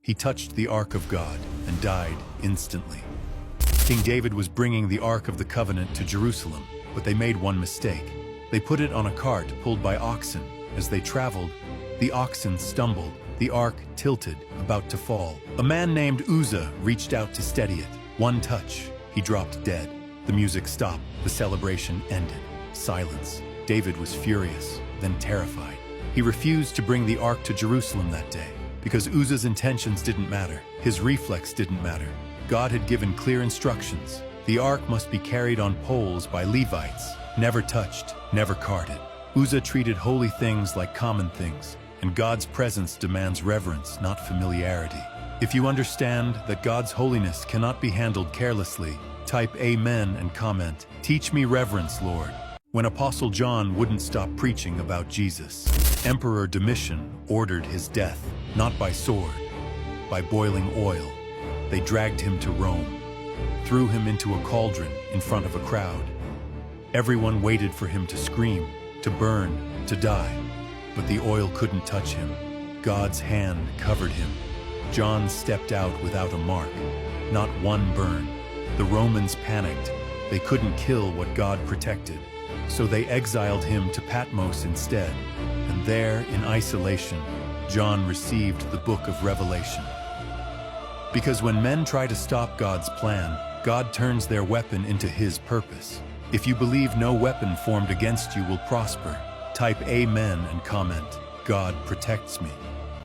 He touched the Ark of God and died instantly. King David was bringing the Ark of the Covenant to Jerusalem, but they made one mistake. They put it on a cart pulled by oxen. As they traveled, the oxen stumbled. The Ark tilted, about to fall. A man named Uzzah reached out to steady it. One touch, he dropped dead. The music stopped. The celebration ended. Silence. David was furious, then terrified. He refused to bring the Ark to Jerusalem that day, because Uzzah's intentions didn't matter. His reflex didn't matter. God had given clear instructions. The Ark must be carried on poles by Levites, never touched, never carted. Uzzah treated holy things like common things, and God's presence demands reverence, not familiarity. If you understand that God's holiness cannot be handled carelessly, type Amen and comment, "Teach me reverence, Lord." When Apostle John wouldn't stop preaching about Jesus, Emperor Domitian ordered his death, not by sword, by boiling oil. They dragged him to Rome, threw him into a cauldron in front of a crowd. Everyone waited for him to scream, to burn, to die. But the oil couldn't touch him. God's hand covered him. John stepped out without a mark, not one burn. The Romans panicked. They couldn't kill what God protected. So they exiled him to Patmos instead. And there, in isolation, John received the book of Revelation. Because when men try to stop God's plan, God turns their weapon into his purpose. If you believe no weapon formed against you will prosper, type Amen and comment, "God protects me."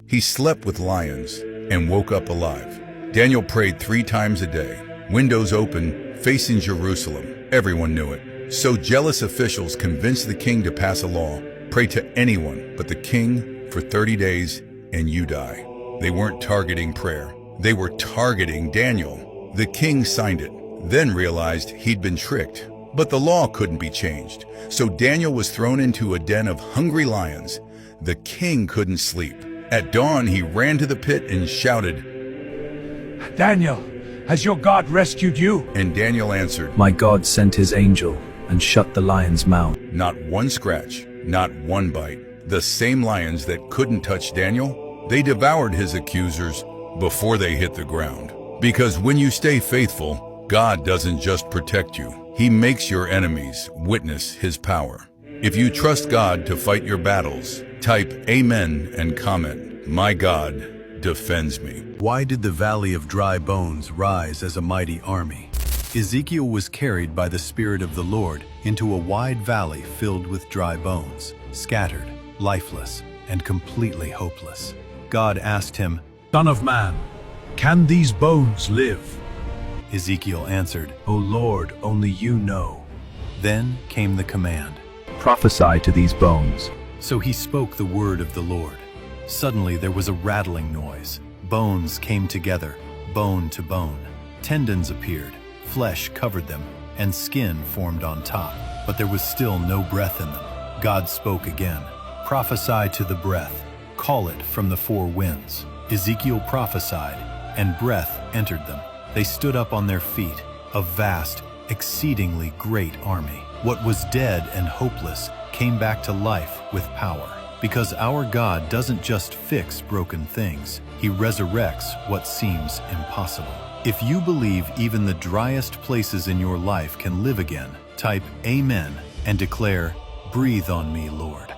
He slept with lions and woke up alive. Daniel prayed 3 times a day, windows open, facing Jerusalem. Everyone knew it. So jealous officials convinced the king to pass a law: pray to anyone but the king for 30 days and you die. They weren't targeting prayer. They were targeting Daniel. The king signed it, then realized he'd been tricked. But the law couldn't be changed, so Daniel was thrown into a den of hungry lions. The king couldn't sleep. At dawn, he ran to the pit and shouted, "Daniel, has your God rescued you?" And Daniel answered, "My God sent his angel and shut the lion's mouth." Not one scratch, not one bite. The same lions that couldn't touch Daniel, they devoured his accusers before they hit the ground. Because when you stay faithful, God doesn't just protect you. He makes your enemies witness his power. If you trust God to fight your battles, type Amen and comment, "My God defends me." Why did the valley of dry bones rise as a mighty army? Ezekiel was carried by the Spirit of the Lord into a wide valley filled with dry bones, scattered, lifeless, and completely hopeless. God asked him, "Son of man, can these bones live?" Ezekiel answered, "O Lord, only you know." Then came the command. "Prophesy to these bones." So he spoke the word of the Lord. Suddenly there was a rattling noise. Bones came together, bone to bone. Tendons appeared, flesh covered them, and skin formed on top. But there was still no breath in them. God spoke again. "Prophesy to the breath. Call it from the 4 winds." Ezekiel prophesied, and breath entered them. They stood up on their feet, a vast, exceedingly great army. What was dead and hopeless came back to life with power. Because our God doesn't just fix broken things, he resurrects what seems impossible. If you believe even the driest places in your life can live again, type Amen and declare, "Breathe on me, Lord."